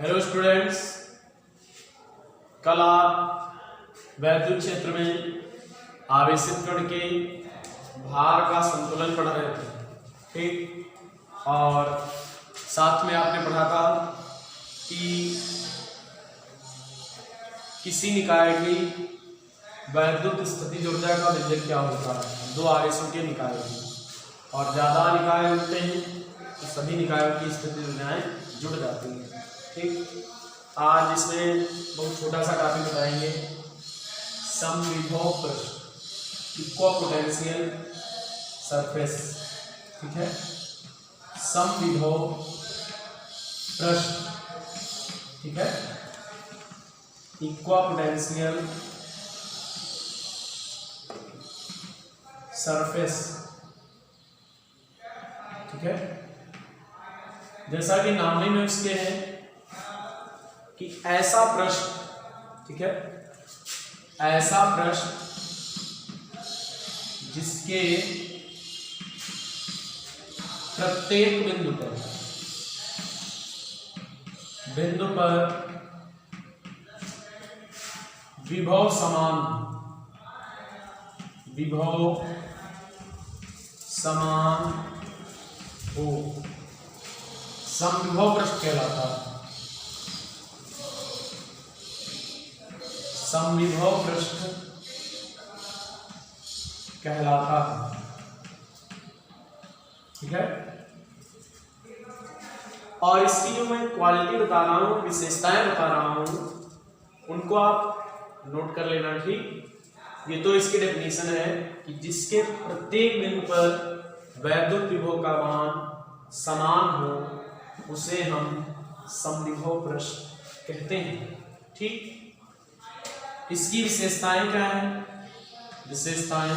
Hello students, कल आप वैद्युत क्षेत्र में आवेशित कण के भार का संतुलन पढ़ रहे थे। ठीक, और साथ में आपने पढ़ा था कि किसी निकाय की वैद्युत स्थितिज ऊर्जा का व्यंजक क्या होता है। दो आवेशों के निकाय की, और ज़्यादा निकाय होते हैं तो सभी निकायों की स्थितिज ऊर्जाएं जुड़ जाती हैं। ठीक, आज इसमें बहुत छोटा सा टॉपिक बताएंगे, समविभव पृष्ठ, इक्विपोटेंशियल सरफेस। ठीक है, समविभव पृष्ठ, ठीक है, इक्विपोटेंशियल सरफेस। ठीक है, जैसा कि नाम ही में उसके है कि ऐसा पृष्ठ, ठीक है, ऐसा पृष्ठ जिसके प्रत्येक बिंदु पर विभव समान हो, समविभव पृष्ठ कहलाता है। समविभव पृष्ठ कहलाता है। ठीक है, और इसकी जो मैं क्वालिटी बता रहा हूं, विशेषताएं बता रहा हूं, उनको आप नोट कर लेना। ठीक, ये तो इसकी डेफिनेशन है कि जिसके प्रत्येक बिंदु पर वैद्युत विभव का मान समान हो उसे हम समविभव पृष्ठ कहते हैं। ठीक, इसकी विशेषताएं क्या है? विशेषताएं,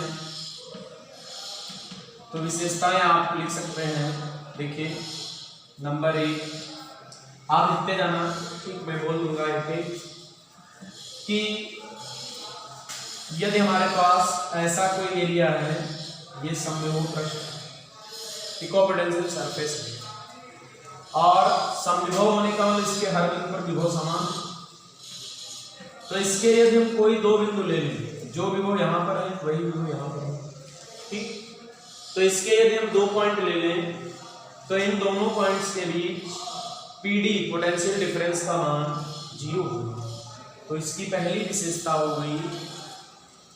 तो विशेषताएं आप लिख सकते हैं। देखिए, नंबर 1 आप लिखते जाना। ठीक, मैं बोल दूंगा कि यदि हमारे पास ऐसा कोई एरिया है, ये समविभव पृष्ठ इक्विपोटेंशियल सरफेस है, और समविभव होने का मतलब इसके हर बिंदु पर विभव समान। तो इसके यदि हम कोई दो बिंदु ले लें, जो विभव यहाँ पर है वही विभव यहाँ पर है। ठीक, तो इसके यदि हम दो पॉइंट ले लें तो इन दोनों पॉइंट्स के बीच पीडी पोटेंशियल डिफरेंस का मान 0 होगा। तो इसकी पहली विशेषता हो गई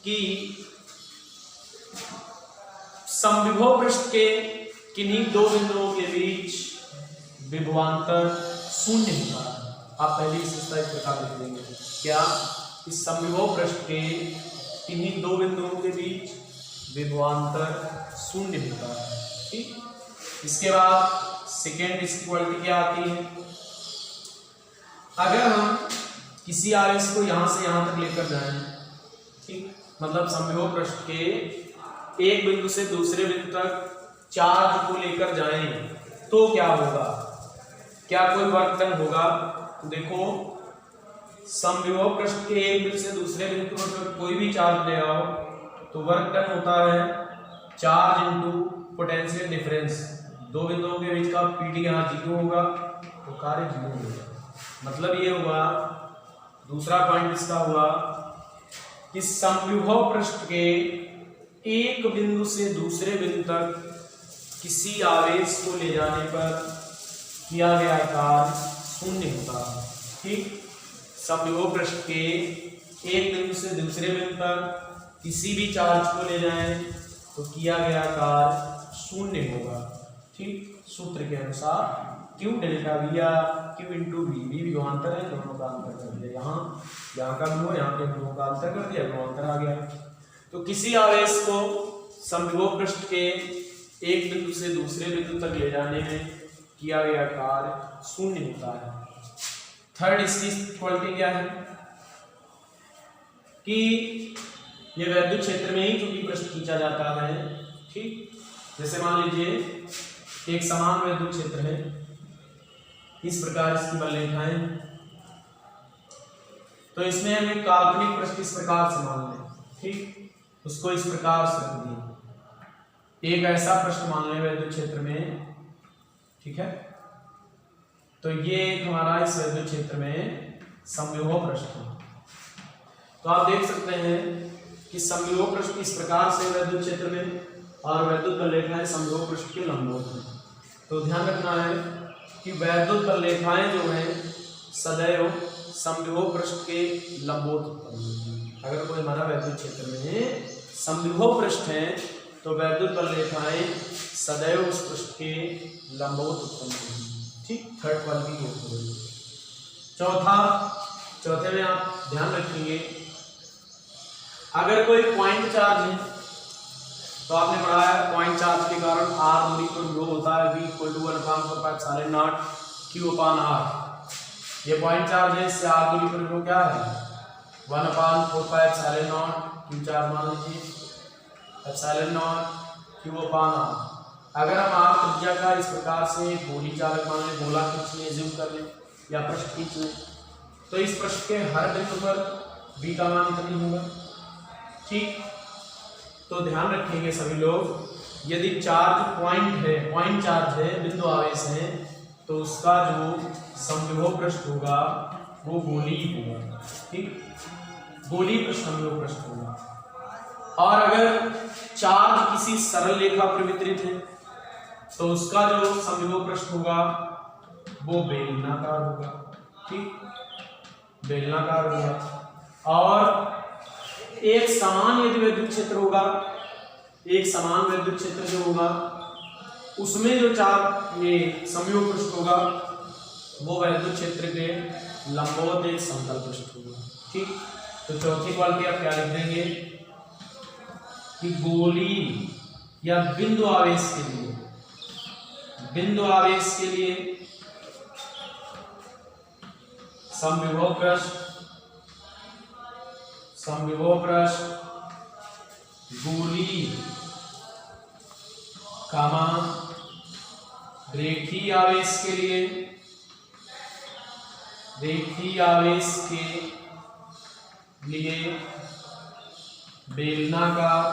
कि समविभव पृष्ठ के किन्हीं दो बिंदुओं के बीच विभवांतर शून्य होता है। आप पहली विशेषता इस प्रकार लिख देंगे, क्या? इस समविभव पृष्ठ के किन्हीं दो बिंदुओं के बीच विभवांतर शून्य होता है। ठीक, इसके बाद सेकेंड इसकी क्वालिटी क्या आती है? अगर हम किसी आवेश को यहां से यहां तक लेकर जाएं, ठीक, मतलब समविभव पृष्ठ के एक बिंदु से दूसरे बिंदु तक चार्ज को लेकर जाएं, तो क्या होगा? क्या कोई वर्क डन होगा? तो देखो, समविभव पृष्ठ के एक बिंदु से दूसरे बिंदु पर कोई भी चार्ज ले आओ तो वर्क डन होता है चार्ज इनटू पोटेंशियल डिफरेंस। दो बिंदुओं के बीच का पीडी यहाँ 0 होगा तो कार्य 0 होगा। मतलब ये हुआ, दूसरा पॉइंट इसका हुआ कि समविभव पृष्ठ के एक बिंदु से दूसरे बिंदु तक किसी आवेश को ले जाने पर किया गया कार्य शून्य होता है। ठीक, समविभव पृष्ठ के एक बिंदु से दूसरे बिंदु तक किसी भी चार्ज को ले जाएं तो किया गया कार्य शून्य होगा। ठीक, सूत्र के अनुसार Q डेल्टा V या Q इंटू V, V विभवांतर है, दोनों का अंतर कर दिया। यहाँ का विभव, यहाँ के विभव का अंतर कर दिया, विभवांतर आ गया। तो किसी आवेश को समविभव पृष्ठ के एक बिंदु से दूसरे बिंदु तक ले जाने में किया गया कार्य शून्य होता है। थर्ड इसकी क्वालिटी क्या है कि ये वैद्युत क्षेत्र में ही चूंकि पृष्ठ खींचा जाता है। ठीक, जैसे मान लीजिए एक समान वैद्युत क्षेत्र है, इस प्रकार इसकी बल रेखाएं, तो इसमें हम एक काल्पनिक पृष्ठ इस प्रकार से मान लें। ठीक, उसको इस प्रकार से रख दिए, एक ऐसा पृष्ठ मान लें वैद्युत क्षेत्र में। ठीक है, तो ये एक हमारा इस वैद्युत क्षेत्र में समविभव पृष्ठ है। तो आप देख सकते हैं कि समविभव पृष्ठ इस प्रकार से वैद्युत क्षेत्र में और वैद्युत बल रेखाएं समविभव पृष्ठ के लंबवत हैं। तो ध्यान रखना है कि वैद्युत बल रेखाएं जो हैं सदैव समविभव पृष्ठ के लंबवत उत्पन्न होती हैं। अगर कोई हमारा वैद्युत क्षेत्र में समविभव पृष्ठ है तो वैद्युत बल रेखाएं सदैव उस पृष्ठ के लंबवत उत्पन्न होती हैं। ठीक, थर्ड क्वालिटी की होती है। चौथे में आप ध्यान रखेंगे, अगर कोई पॉइंट चार्ज है तो आपने पढ़ा है पॉइंट चार्ज के कारण r दूरी पर विभव होता है v = 1/4πε0 q/r। ये पॉइंट चार्ज है, इससे r दूरी पर विभव क्या है 1/4πε0 q4 मान लीजिए ε0 q/r। अगर हम r त्रिज्या का इस प्रकार से गोली चालक मान लें, गोला खींच लें, ज़ूम कर लें या पृष्ठ खींच लें, तो इस पृष्ठ के हर बिंदु पर v का मान इतना ही होगा। ठीक, तो ध्यान रखेंगे सभी लोग, यदि चार्ज पॉइंट चार्ज है, बिंदु आवेश है, तो उसका जो समविभव पृष्ठ होगा वो गोली होगा। ठीक, गोली पृष्ठ समविभव पृष्ठ होगा। और अगर चार्ज किसी सरल रेखा पर वितरित है तो उसका जो समविभव पृष्ठ होगा वो बेलनाकार होगा। ठीक, बेलनाकार होगा। और एक समान यदि वैद्युत क्षेत्र होगा, एक समान वैद्युत क्षेत्र जो होगा उसमें जो ये समविभव पृष्ठ होगा वो वैद्युत क्षेत्र के लंबवत एक समतल पृष्ठ होगा। ठीक, तो चौथी क्वालिटी आप क्या लिख देंगे कि गोली या बिंदु आवेश के लिए समविभव पृष्ठ गोली कामा रेखीय आवेश के लिए बेलनाकार।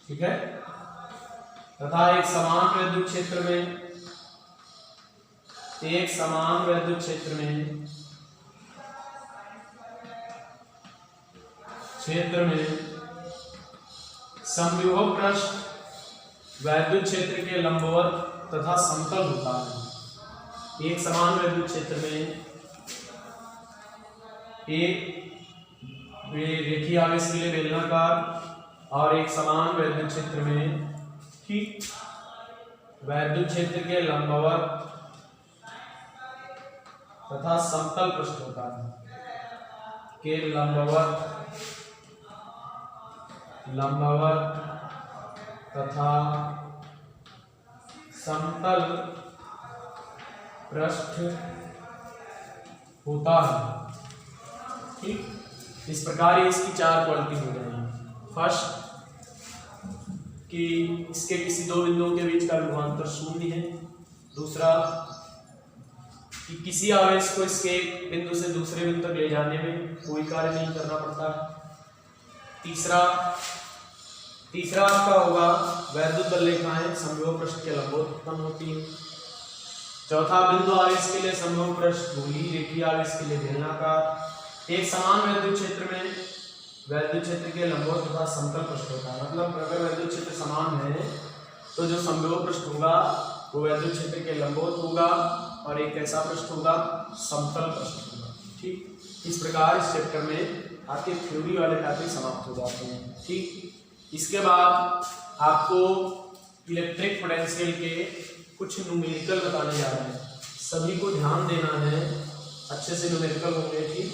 ठीक है, तथा एक समान वैद्युत क्षेत्र में समविभव पृष्ठ वैद्युत क्षेत्र के लंबवत तथा समतल होता है। एक समान वैद्युत क्षेत्र में एक रेखीय आवेश के लिए बेलनाकार और एक समान वैद्युत क्षेत्र में ठीक वैद्युत क्षेत्र के लंबवत तथा समतल पृष्ठ होता है। के लंबवत तथा समतल पृष्ठ होता है। ठीक, इस प्रकार इसकी चार क्वालिटी हो जाएगी। फर्स्ट कि इसके किसी दो बिंदुओं के बीच का विभवांतर शून्य है। दूसरा कि किसी आवेश को इसके एक बिंदु से दूसरे बिंदु तक ले जाने में कोई कार्य नहीं करना पड़ता है। तीसरा आपका होगा वैद्युत बल रेखाएं समविभव पृष्ठ के लंबवत उत्पन्न होती है। चौथा बिंदु आवेश के लिए समविभव पृष्ठ गोली, रेखीय आवेश के लिए बेलनाकार। एक समान वैद्युत क्षेत्र में वैद्युत क्षेत्र के लंबवत तथा समतल पृष्ठ होता है। मतलब अगर वैद्युत क्षेत्र समान है तो जो समविभव पृष्ठ होगा वो वैद्युत क्षेत्र के लंबवत होगा और एक कैसा पृष्ठ होगा, समतल पृष्ठ होगा। ठीक, इस प्रकार इस चैप्टर में आपके थ्योरी वाले टॉपिक समाप्त हो जाते हैं। ठीक, इसके बाद आपको इलेक्ट्रिक पोटेंशियल के कुछ न्यूमेरिकल बताने जा रहे हैं। सभी को ध्यान देना है, अच्छे से न्यूमेरिकल होंगे। ठीक,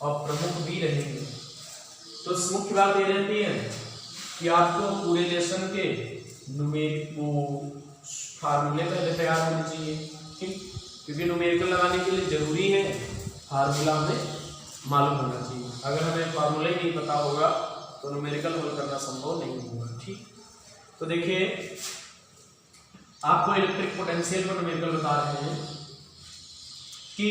और प्रमुख भी रहेंगे। तो मुख्य बात ये रहती है कि आपको पूरे लेसन के न्यूमेरिक फार्मूले पहले तैयार होने चाहिए। ठीक, क्योंकि न्यूमेरिकल लगाने के लिए जरूरी है फार्मूला हमें मालूम होना चाहिए। अगर हमें फार्मूला ही नहीं पता होगा तो न्यूमेरिकल हल करना संभव नहीं होगा। ठीक, तो देखिए आपको इलेक्ट्रिक पोटेंशियल पर न्यूमेरिकल बता रहे हैं कि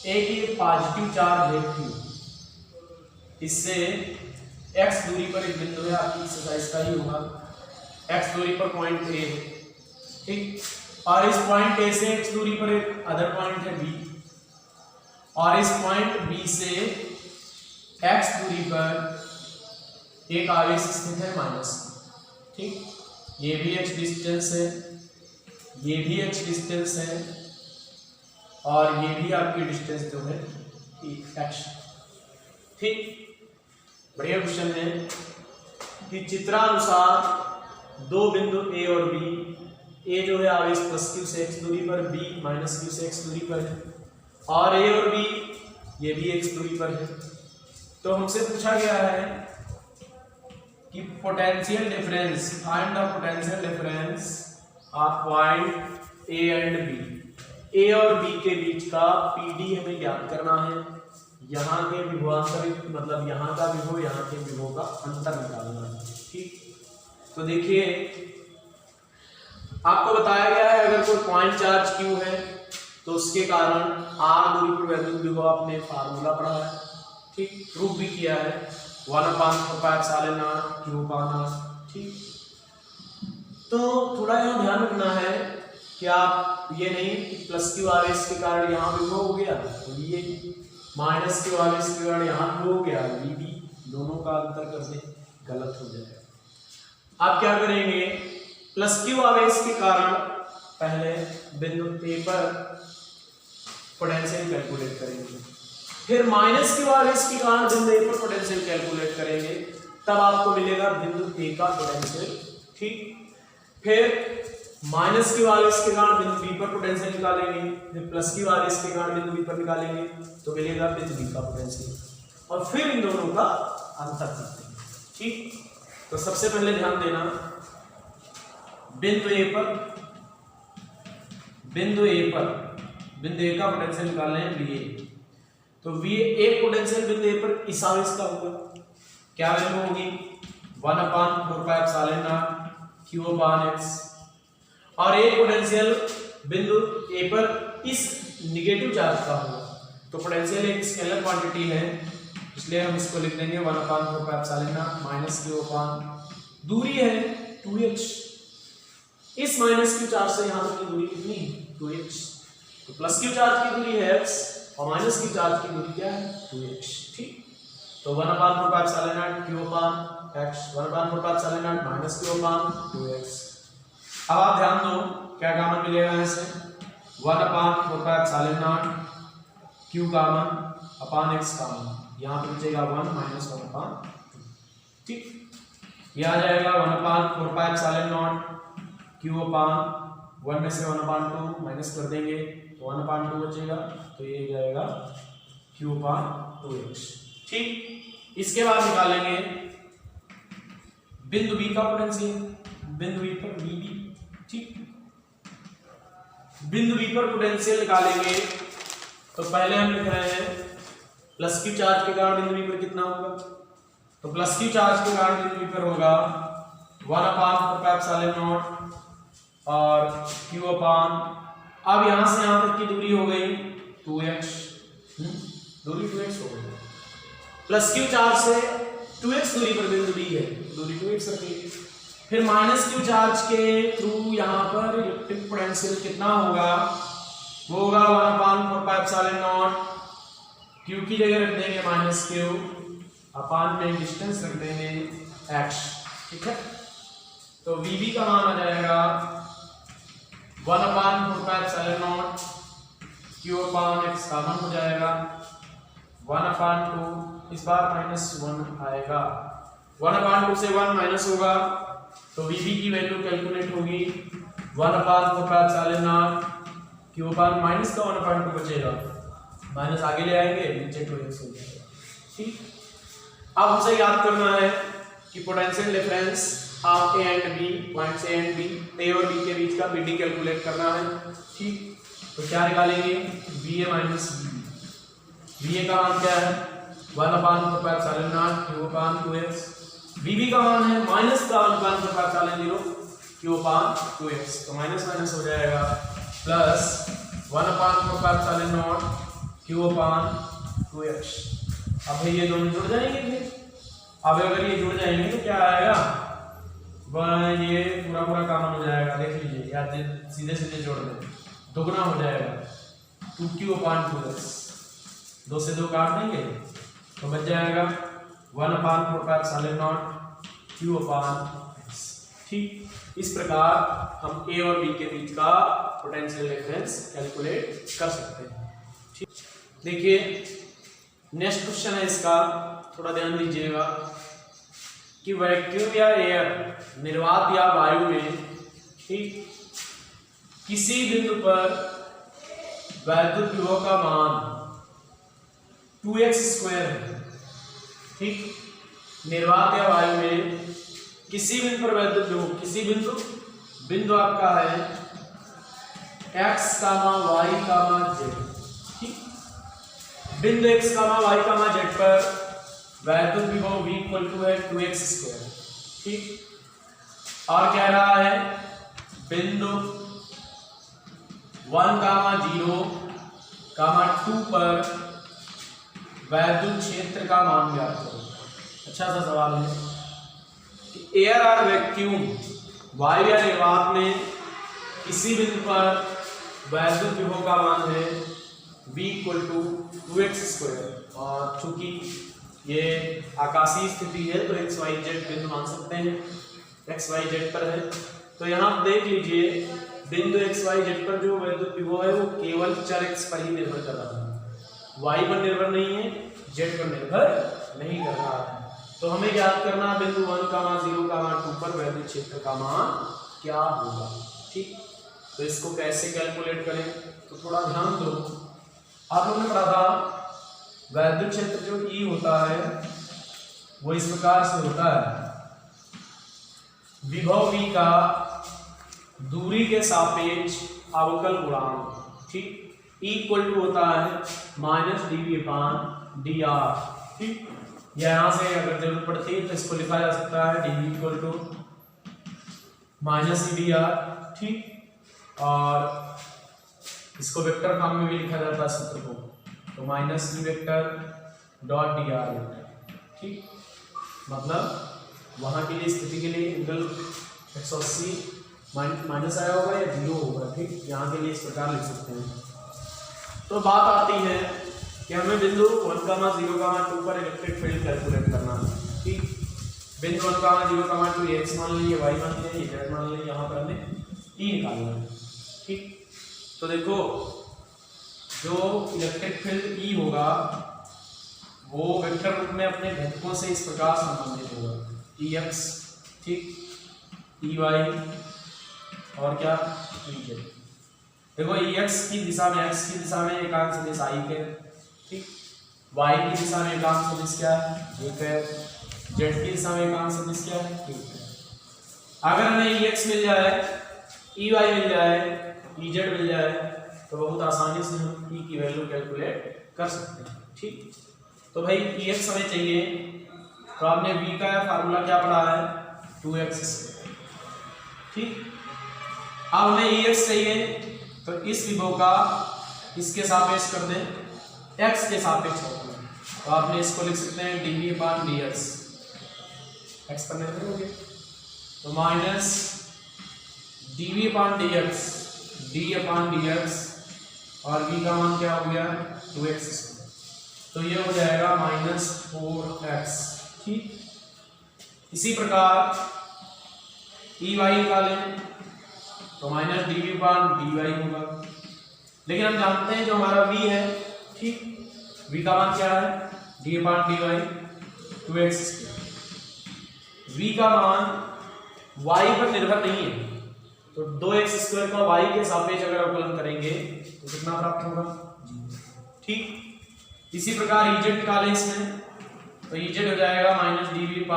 एक ये पॉजिटिव चार्ज है Q, इससे x दूरी पर एक बिंदु है, आपकी एक्सरसाइज का ही होगा। x दूरी पर पॉइंट A है। ठीक, और इस पॉइंट ए से x दूरी पर एक अदर पॉइंट है b, और इस पॉइंट b से x दूरी पर एक आवेश स्थित है माइनस। ठीक, ये भी x डिस्टेंस है, ये भी x डिस्टेंस है, और ये भी आपकी डिस्टेंस जो है x। ठीक, बढ़िया क्वेश्चन है कि चित्रानुसार दो बिंदु a और b, a जो है आवेश प्लस q से x दूरी पर, b माइनस q से x दूरी पर है, और a और b ये भी x दूरी पर है। तो हमसे पूछा गया है कि potential difference, find the potential difference of point a and b। a और b के बीच का PD हमें ज्ञात करना है। यहाँ के विभवांतर मतलब यहाँ का विभव, यहाँ के विभव का अंतर निकालना है। ठीक, तो देखिए आपको बताया गया है अगर कोई पॉइंट चार्ज Q है तो उसके कारण R दूरी पर वैद्युत विभव आपने फार्मूला पढ़ा है। ठीक, प्रूफ भी किया है 1/4πε0 Q/R। ठीक, तो थोड़ा यहाँ ध्यान रखना है कि आप ये नहीं कि प्लस Q आवेश के कारण यहाँ विभव हो गया तो ये माइनस Q आवेश के कारण यहाँ हो गया VB, दोनों का अंतर कर दे, गलत हो जाएगा। आप क्या करेंगे, प्लस Q आवेश के कारण पहले बिंदु A पर पोटेंशियल कैलकुलेट करेंगे, फिर माइनस Q आवेश के कारण बिंदु A पर पोटेंशियल कैलकुलेट करेंगे, तब आपको मिलेगा बिंदु A का पोटेंशियल। ठीक, फिर माइनस Q आवेश के कारण बिंदु B पर पोटेंशियल निकालेंगे, फिर प्लस Q आवेश के कारण बिंदु B पर निकालेंगे तो मिलेगा बिंदु B का पोटेंशियल, और फिर इन दोनों का अंतर करते हैं। ठीक, तो सबसे पहले ध्यान देना बिंदु A का पोटेंशियल निकालना है VA। तो VA एक पोटेंशियल बिंदु A पर इस आवेश का होगा, क्या वैल्यू होगी 1/4πε0 Q/x, और एक पोटेंशियल बिंदु A पर इस निगेटिव चार्ज का होगा। तो पोटेंशियल एक स्केलर क्वांटिटी है, इसलिए हम इसको लिख देंगे 1/4πε Q/, दूरी है 2x, इस माइनस Q चार्ज से यहाँ तक की दूरी कितनी 2x, तो प्लस Q चार्ज की दूरी है x और माइनस Q चार्ज की दूरी क्या है 2x। ठीक, तो 1/4πε Q/x 1/4πε -Q/2x। अब आप ध्यान दो क्या कॉमन मिलेगा ऐसे 1/4πε Q कॉमन x कॉमन, यहाँ पे बचेगा 1 - 1/2। ठीक, ये आ जाएगा 1/4πε Q/1 में से 1/2 माइनस कर देंगे तो 1/2 बचेगा, तो ये जाएगा Q/2x। ठीक, इसके बाद निकालेंगे बिंदु B का पोटेंशियल, बिंदु B पर VB। ठीक, बिंदु B पर पोटेंशियल निकालेंगे तो पहले हम लिख रहे हैं प्लस Q चार्ज के कारण बिंदु B पर कितना होगा, तो प्लस Q चार्ज के कारण बिंदु B पर होगा 1/4πε0 और Q/, अब यहां से यहां तक की दूरी हो गई 2x, दूरी 2x हो गई, प्लस Q चार्ज से 2x दूरी पर बिंदु B है, दूरी 2x रखिए, फिर माइनस Q चार्ज के थ्रू यहाँ पर इलेक्ट्रिक पोटेंशियल कितना होगा, वो होगा 1/4πε0 Q की जगह रख देंगे माइनस Q, अपान में डिस्टेंस रख देंगे x। ठीक है, तो VB का मान आ जाएगा 1/4πε0 Q/x कॉमन हो जाएगा 1/2, इस बार -1 आएगा, 1/2 से 1 माइनस होगा तो VB की वैल्यू कैलकुलेट होगी 1/4πε0 Q/ माइनस का 1/2 बचेगा, माइनस आगे ले आएंगे नीचे 2x हो जाएगा। ठीक, अब हमसे याद करना है कि potential difference of A and B, points A and B, A और B के बीच का PD कैलकुलेट करना है। ठीक, तो क्या निकालेंगे VA माइनस VB। VA का मान क्या है 1/4πε0 Q/2x, VB का मान है माइनस का 1/4πε0 Q/2x, तो माइनस माइनस हो जाएगा प्लस 1/4πε0 Q/2x। अब ये दोनों जुड़ जाएंगे, फिर अब अगर ये जुड़ जाएंगे तो क्या आएगा वह ये पूरा पूरा कॉमन हो जाएगा, देख लीजिए या सीधे सीधे जोड़ दें, दुगना हो जाएगा 2q/2x, 2 से 2 काट देंगे तो बच जाएगा 1/4π0 q/x। ठीक, इस प्रकार हम a और b के बीच का पोटेंशियल डिफरेंस कैलकुलेट कर सकते हैं। ठीक, देखिए नेक्स्ट क्वेश्चन है इसका, थोड़ा ध्यान दीजिएगा कि वैक्यूम या एयर, निर्वात या वायु में, ठीक, किसी बिंदु पर वैद्युत विभव का मान 2x² है। ठीक, निर्वात या वायु में किसी बिंदु पर वैद्युत विभव, किसी बिंदु आपका है x, y, z। ठीक, बिंदु x, y, z पर वैद्युत विभव v = है 2x²। ठीक, और कह रहा है बिंदु 1, 0, 2 पर वैद्युत क्षेत्र का मान ज्ञात करो। अच्छा सा सवाल है कि एयर और वैक्यूम, वायु या निर्वात में किसी बिंदु पर वैद्युत विभव का मान है v = 2x², और चूंकि ये आकाशीय स्थिति है तो x, y, z बिंदु मान सकते हैं, x, y, z पर है। तो यहाँ देख लीजिए बिंदु x, y, z पर जो वैद्युत विभव है वो केवल चर x पर ही निर्भर कर रहा है, y पर निर्भर नहीं है, z पर निर्भर नहीं कर रहा है। तो हमें याद करना है बिंदु 1, 0, 2 पर वैद्युत क्षेत्र का मान क्या होगा। ठीक, तो इसको कैसे कैलकुलेट करें तो थोड़ा ध्यान दो। आप लोगों ने पढ़ा था वैद्युत क्षेत्र जो E होता है वो इस प्रकार से होता है, विभव V का दूरी के सापेक्ष अवकल गुणांक। ठीक, E = होता है -dV/dr। ठीक, यहाँ से अगर जरूरत पड़ती है तो इसको लिखा जा सकता है dV = -dr। ठीक, और इसको वेक्टर फॉर्म में भी लिखा जाता है सूत्र को, तो -d/dr। ठीक, मतलब वहां के लिए स्थिति के लिए एंगल 180 माइनस आया होगा या 0 होगा। ठीक, यहाँ के लिए इस प्रकार लिख सकते हैं। तो बात आती है कि हमें बिंदु 1, 0, 2 पर इलेक्ट्रिक फील्ड कैलकुलेट करना है। ठीक, बिंदु 1, 0, 2 ये x मान लीजिए, y मान लीजिए, z मान लीजिए, यहाँ पर हमें E निकालना है। ठीक, तो देखो जो इलेक्ट्रिक फील्ड E होगा वो वेक्टर रूप में अपने घटकों से इस प्रकार संबंधित होगा, Ex, ठीक, Ey और क्या Ez। देखो Ex की दिशा में, x की दिशा में एकांक सदिश I है। ठीक, y की दिशा में एकांक सदिश क्या है, 1 है। z की दिशा में एकांक सदिश क्या है, 1 है। अगर हमें Ex मिल जाए, Ey मिल जाए, Ez मिल जाए तो बहुत आसानी से हम E की वैल्यू कैलकुलेट कर सकते हैं। ठीक, तो भाई Ex हमें चाहिए, तो आपने V का फार्मूला क्या पढ़ा है, 2x²। ठीक, अब हमें Ex चाहिए तो इस विभव का इसके सापेक्ष कर दें, x के सापेक्ष होता है, तो आपने इसको लिख सकते हैं dV/dx, x पर निर्भर हो गया तो -dV/dx, d/dx, और v का मान क्या हो गया, 2x², तो ये हो जाएगा -4x। ठीक, इसी प्रकार Ey निकालें तो -dV/dy होगा, लेकिन हम जानते हैं जो हमारा v है, ठीक, v का मान क्या है, d/dy 2x²। v का मान y पर निर्भर नहीं है, तो 2x² का y के सापेक्ष अगर अवकलन करेंगे तो कितना प्राप्त होगा, 0। ठीक, इसी प्रकार Ez निकालें इसमें तो Ez हो जाएगा -dV/dz,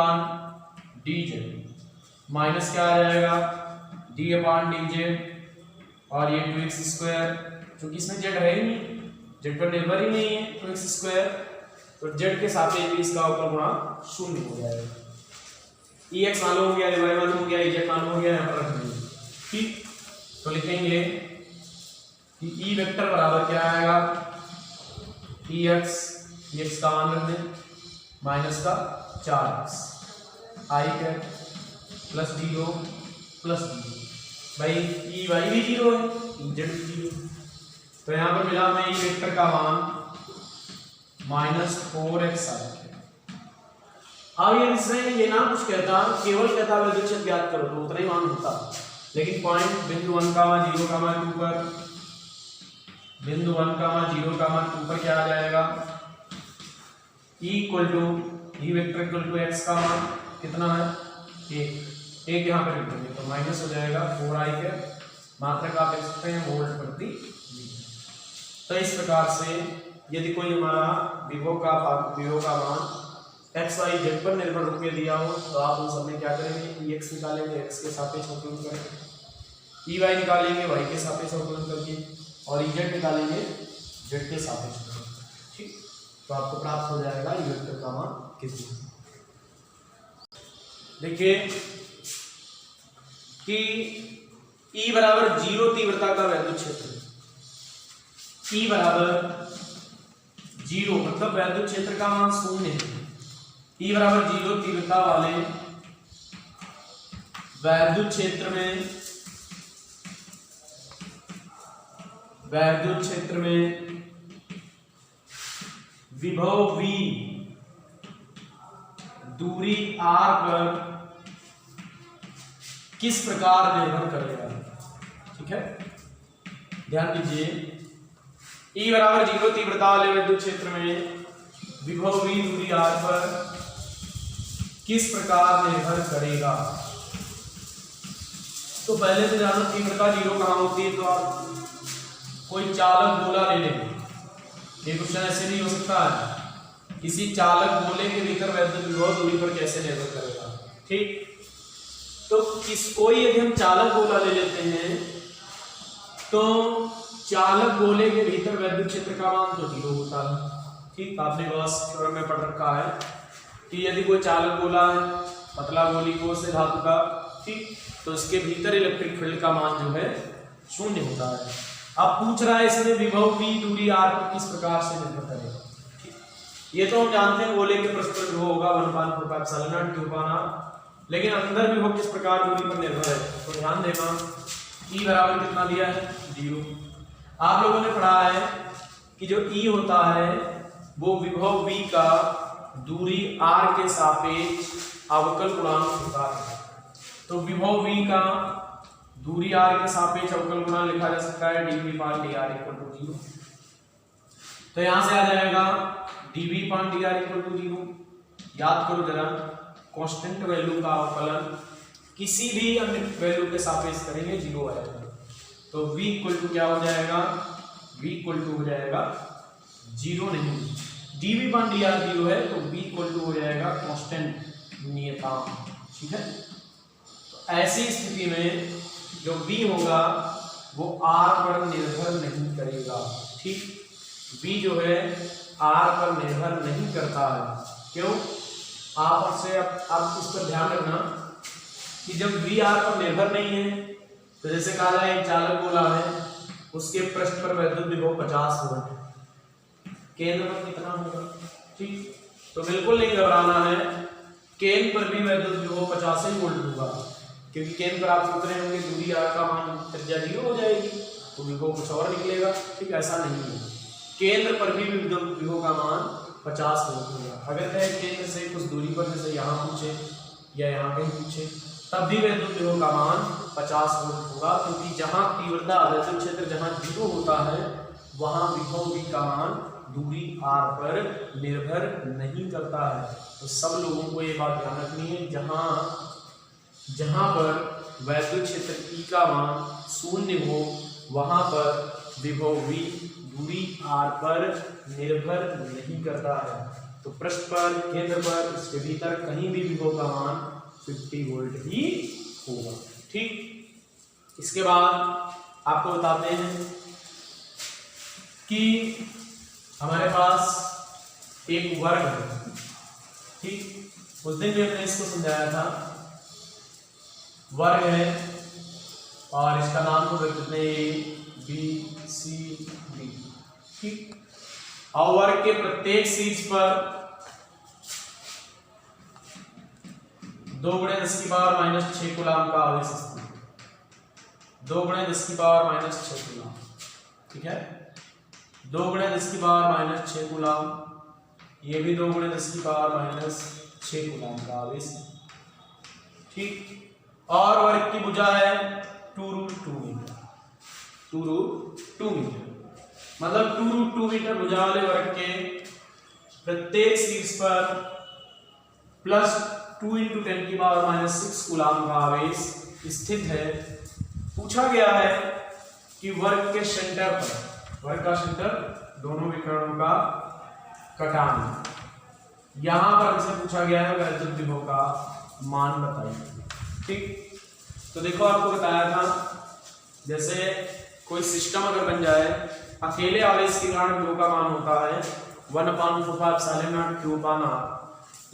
माइनस क्या आ जाएगा, d/dz, और ये 2x², क्योंकि इसमें z है ही नहीं, z पर निर्भर ही नहीं है, 2x², तो z के सापेक्ष भी इसका अवकल गुणांक 0 हो जाएगा। Ex मालूम हो गया, y मालूम हो गया, Ez मालूम हो गया, यहाँ पर रख देंगे। ठीक, तो लिखेंगे कि E वेक्टर बराबर क्या आएगा, Ex का मान रख दें, -4x, I प्लस 0 प्लस 0। भाई ई वाई भी 0 है, ई जेड भी 0। तो यहाँ पर मिला हमें ई वेक्टर का मान -4xi। अब ये इसमें ये ना कुछ कहता, केवल कहता वैद्युत क्षेत्र ज्ञात करो तो उतना ही मान होता, लेकिन पॉइंट बिंदु 1, 0, 2 पर, बिंदु 1, 0, 2 पर क्या आ जाएगा, E equal to E vector equal to x का मान कितना है 1 यहाँ पर लिख देंगे तो माइनस हो जाएगा 4i के, मात्रक आप लिख सकते हैं वोल्ट प्रति मीटर। तो इस प्रकार से यदि कोई हमारा विभव का मान x y z पर निर्भर रूप में दिया हो तो आप उन सब में क्या करेंगे, ex निकालेंगे, x के सापेक्ष अवकलन करेंगे, ey निकालेंगे y के सापेक्ष अवकलन करके, और ez निकालेंगे z के सापेक्ष अवकलन। ठीक, तो आपको प्राप्त हो जाएगा ई वेक्टर का मान कितना। देखिए कि E बराबर 0 तीव्रता का वैद्युत क्षेत्र, E बराबर 0 मतलब वैद्युत क्षेत्र का मान 0 है। E बराबर 0 तीव्रता वाले वैद्युत क्षेत्र में विभव V दूरी r पर किस प्रकार निर्भर करेगा। ठीक है, ध्यान दीजिए, E बराबर 0 तीव्रता वाले विद्युत क्षेत्र में विभव V दूरी r पर किस प्रकार निर्भर करेगा। तो पहले से जानो तीव्रता 0 कहाँ होती है, तो आप कोई चालक गोला ले लेंगे। ये क्वेश्चन ऐसे नहीं हो सकता है, किसी चालक गोले के भीतर वैद्युत विभव दूरी पर कैसे निर्भर करेगा। ठीक, तो कोई यदि हम चालक गोला ले लेते हैं तो चालक गोले के भीतर वैद्युत क्षेत्र का मान तो 0 होता है। ठीक, आपने गॉस थ्योरम में पढ़ रखा है कि यदि कोई चालक गोला है, पतला गोली को से धातु का, ठीक, तो इसके भीतर इलेक्ट्रिक फील्ड का मान जो है 0 होता है। अब पूछ रहा है इसमें विभव V दूरी r पर किस प्रकार से निर्भर करेगा। ठीक, ये तो हम जानते हैं गोले के परस्पर विभव होगा 1/4π q/r, लेकिन अंदर विभव किस प्रकार दूरी पर निर्भर है। तो ध्यान देना, E बराबर कितना दिया है 0। आप लोगों ने पढ़ा है कि जो E होता है वो विभव V का दूरी r के सापेक्ष अवकल गुणांक होता है। तो विभव V का दूरी r के सापेक्ष अवकल गुणांक लिखा जा सकता है dv/dr = 0। तो यहां से आ जाएगा dv/dr = 0। याद करो जरा, कांस्टेंट वैल्यू का अवकलन किसी भी अन्य वैल्यू के सापेक्ष करेंगे 0 आएगा। तो v इक्वल क्या हो जाएगा, v इक्वल हो जाएगा 0 नहीं, dv/dr 0 है तो v इक्वल हो जाएगा कांस्टेंट नियतांक। ठीक है, तो ऐसी स्थिति में जो v होगा वो r पर निर्भर नहीं करेगा। ठीक, v जो है r पर निर्भर नहीं करता है। क्यों, आप से आप इस पर ध्यान रखना कि जब v r पर निर्भर नहीं है तो जैसे कहा जाए एक चालक गोला है, उसके पृष्ठ पर वैद्युत विभव 50 वोल्ट, केंद्र पर कितना होगा। ठीक, तो बिल्कुल नहीं घबराना है, केंद्र पर भी वैद्युत विभव 50 ही वोल्ट होगा, क्योंकि केंद्र पर आप सोच रहे होंगे दूरी r का मान त्रिज्या 0 हो जाएगी तो विभव कुछ और निकलेगा। ठीक, ऐसा नहीं है, केंद्र पर भी विद्युत विभव का मान 50 वोल्ट होगा। अगर कहें केंद्र से कुछ दूरी पर, जैसे यहाँ पूछे या यहाँ कहीं पूछे, तब भी वैद्युत विभव का मान 50 वोल्ट होगा, क्योंकि जहाँ तीव्रता वैद्युत क्षेत्र जहाँ 0 होता है वहाँ विभव V का मान दूरी r पर निर्भर नहीं करता है। तो सब लोगों को ये बात ध्यान रखनी है, जहाँ पर वैद्युत क्षेत्र E का मान 0 हो वहाँ पर विभव V दूरी r पर निर्भर नहीं करता है। तो पृष्ठ पर, केंद्र पर, इसके भीतर कहीं भी विभव का मान 50 वोल्ट ही होगा। ठीक, इसके बाद आपको बताते हैं कि हमारे पास एक वर्ग है। ठीक, उस दिन भी हमने इसको समझाया था, वर्ग है और इसका नाम को रख देते हैं ABCD। ठीक, और वर्ग के प्रत्येक शीर्ष पर 2 × 10⁻⁻6 कूलाम का आवेश स्थान, 2 × 10⁻⁻6 कूलाम, ठीक है। 2 × 10⁻⁻6 कूलाम, ये भी 2 × 10⁻⁻6 कूलाम का आवेश, ठीक। और वर्ग की भुजा है 2√2 मीटर, 2√2 मीटर, मतलब 2√2 मीटर भुजा वाले वर्ग के प्रत्येक शीर्ष पर प्लस 2 × 10⁻⁻6 कूलाम का आवेश स्थित है। पूछा गया है कि वर्ग के सेंटर पर, वर्ग का सेंटर दोनों विकर्णों का कटान, यहां पर हमसे पूछा गया है वैद्युत विभव का मान बताइए, ठीक। तो देखो आपको बताया था, जैसे कोई सिस्टम अगर बन जाए, अकेले आवेश के कारण विभव का मान होता है 1/4πε0 Q/r,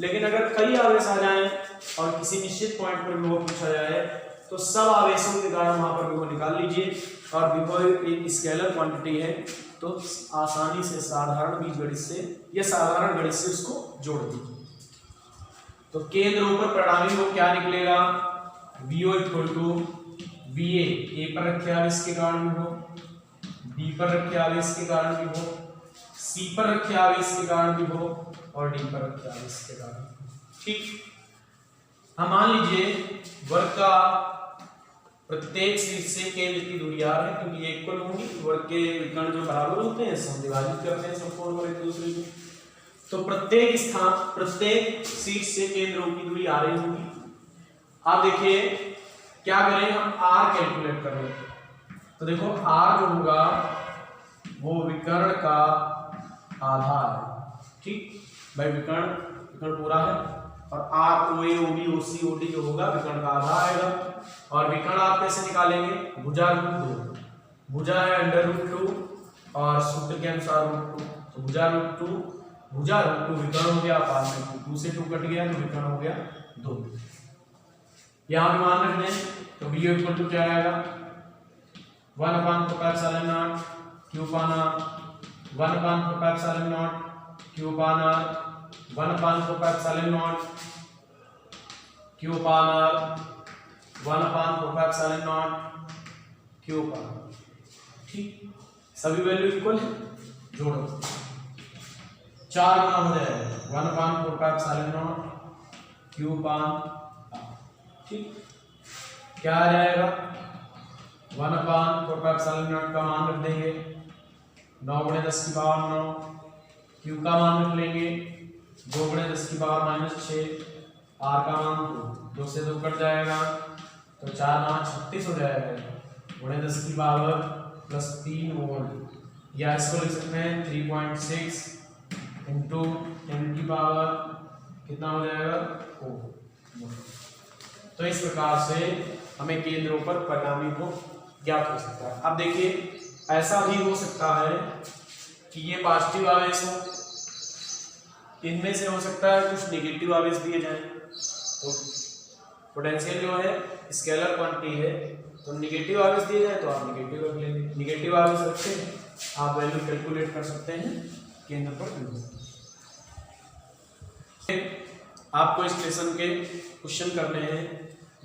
लेकिन अगर कई आवेश आ जाएं और किसी निश्चित पॉइंट पर विभव पूछा जाए तो सब आवेशों के कारण वहां पर विभव निकाल लीजिए, और विभव एक स्केलर क्वांटिटी है तो आसानी से साधारण बीजगणित से या साधारण गणित से उसको जोड़ दीजिए। तो केंद्र ऊपर परिणामी विभव क्या निकलेगा, VO = VA, A पर रखे आवेश के कारण विभव, B पर रखे आवेश के कारण विभव, C पर रखे आवेश के कारण विभव और D पर रखे आवेश के कारण, ठीक। हम मान लीजिए वर्ग का प्रत्येक शीर्ष से केंद्र की दूरी r है, क्योंकि एक कोण होगी, वर्ग के विकर्ण जो बराबर होते हैं हम विभाजित करते हैं सब कोण को एक दूसरे को, तो प्रत्येक स्थान, प्रत्येक शीर्ष से केंद्रों की दूरी r होगी। आप देखिए क्या करें, हम r कैलकुलेट कर लें, तो देखो r जो होगा वो विकर्ण का आधार है, ठीक भाई, विकर्ण पूरा है, और r OA OB OC OD जो होगा विकर्ण का आधार आएगा, और विकर्ण आप कैसे निकालेंगे, भुजा √2, भुजा है √2 और सूत्र के अनुसार √2, तो भुजा √2 विकर्ण हो गया, पास में 2 से 2 कट गया तो विकर्ण हो गया 2। यहाँ भी मान रख दें तो VO = क्या आएगा, 1/4πε0 Q/r, 1/4πε0 Q/r, 1/4πε0 Q/r, 1/4πε0 Q/r, ठीक। सभी वैल्यू इक्वल है, जोड़ो 4 गुना हो जाएगा 1/4πε0 Q/r, ठीक। क्या आ जाएगा, 1/4πε0 का मान रख देंगे 9 × 10⁻9, Q का मान रख लेंगे 2 × 10⁻⁻6, R का मान 2 से 2 कट जाएगा तो 4 × 9 = 36 हो जाएगा, × 10⁻+3 वोल्ट, या इसको लिख सकते हैं 3.6 × 10⁻, कितना हो जाएगा 4। तो इस प्रकार से हमें केंद्रों पर परिणामी को ज्ञात हो सकता है। अब देखिए ऐसा भी हो सकता है कि ये पॉजिटिव आवेश हो, इनमें से हो सकता है कुछ नेगेटिव आवेश दिए जाएं, तो पोटेंशियल जो है स्केलर क्वांटिटी है, तो नेगेटिव आवेश दिए जाए तो आप नेगेटिव रख लेंगे, नेगेटिव आवेश रखें आप वैल्यू कैलकुलेट कर सकते हैं केंद्र पर। आपको इस लेसन के क्वेश्चन करने हैं,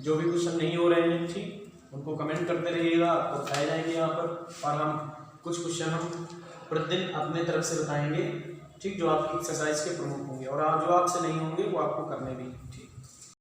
जो भी क्वेश्चन नहीं हो रहे हैं ठीक उनको कमेंट करते रहिएगा, आपको बताए जाएंगे यहाँ पर, और हम कुछ क्वेश्चन हम प्रतिदिन अपने तरफ से बताएंगे, ठीक, जो आपकी एक्सरसाइज के प्रमुख होंगे, और जो आपसे नहीं होंगे वो आपको करने भी, ठीक।